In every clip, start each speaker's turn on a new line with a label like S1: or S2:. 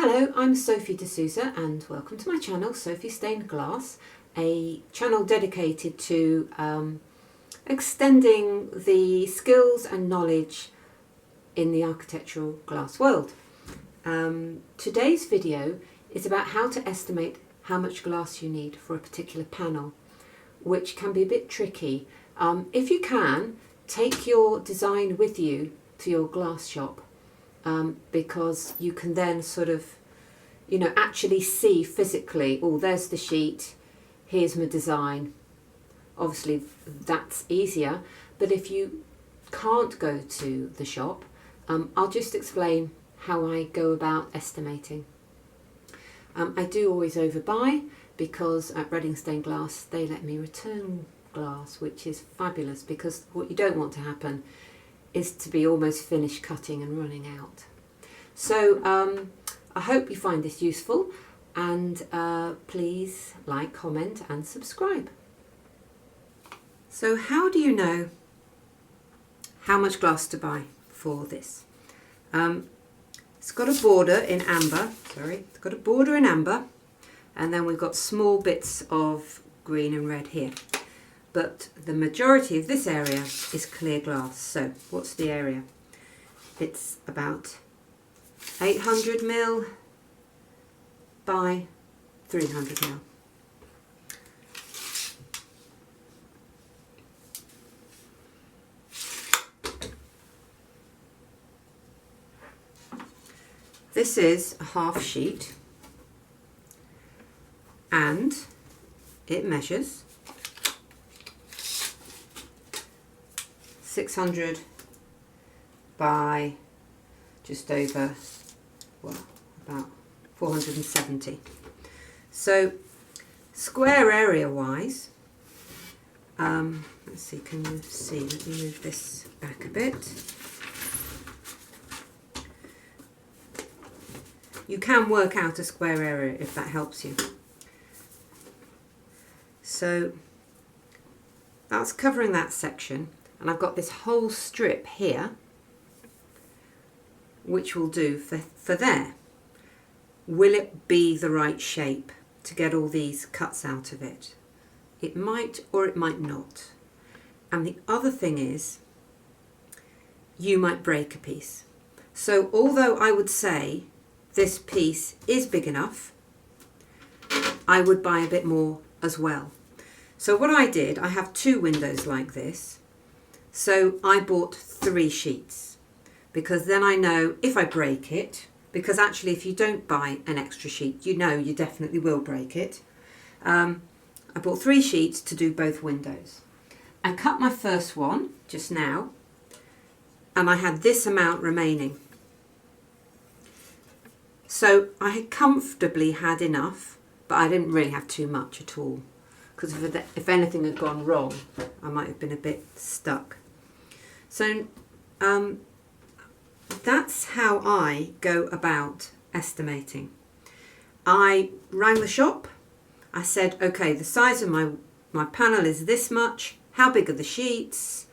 S1: Hello, I'm Sophie D'Souza and welcome to my channel, Sophie Stained Glass, a channel dedicated to extending the skills and knowledge in the architectural glass world. Today's video is about how to estimate how much glass you need for a particular panel, which can be a bit tricky. If you can, take your design with you to your glass shop. Because you can then sort of, actually see physically, oh, there's the sheet, here's my design. Obviously that's easier, but if you can't go to the shop, I'll just explain how I go about estimating. I do always overbuy because at Reading Stained Glass they let me return glass, which is fabulous, because what you don't want to happen is to be almost finished cutting and running out. So I hope you find this useful, and please like, comment and subscribe. So how do you know how much glass to buy for this? It's got a border in amber, and then we've got small bits of green and red here. But the majority of this area is clear glass. So what's the area? It's about 800 mil by 300 mil. This is a half sheet and it measures 600 by just over, about 470. So square area wise, let's see, can you see? Let me move this back a bit. You can work out a square area if that helps you. So that's covering that section. And I've got this whole strip here, which will do for there. Will it be the right shape to get all these cuts out of it? It might or it might not. And the other thing is, you might break a piece. So although I would say this piece is big enough, I would buy a bit more as well. So what I did, I have two windows like this. So I bought 3 sheets, because then I know if I break it, because actually if you don't buy an extra sheet, you definitely will break it. I bought 3 sheets to do both windows. I cut my first one just now, and I had this amount remaining. So I comfortably had enough, but I didn't really have too much at all, because if anything had gone wrong, I might have been a bit stuck. So that's how I go about estimating. I rang the shop. I said, okay, the size of my panel is this much. How big are the sheets?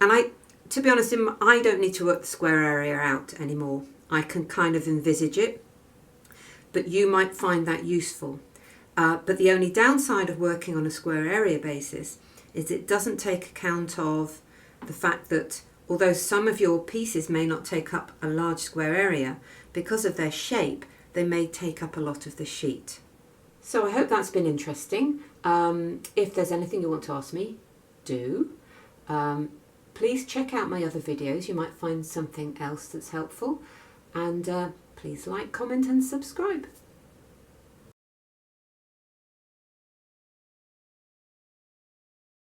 S1: And to be honest, I don't need to work the square area out anymore. I can kind of envisage it, but you might find that useful. But the only downside of working on a square area basis is it doesn't take account of the fact that although some of your pieces may not take up a large square area, because of their shape, they may take up a lot of the sheet. So I hope that's been interesting. If there's anything you want to ask me, do. Please check out my other videos. You might find something else that's helpful. And please like, comment and subscribe.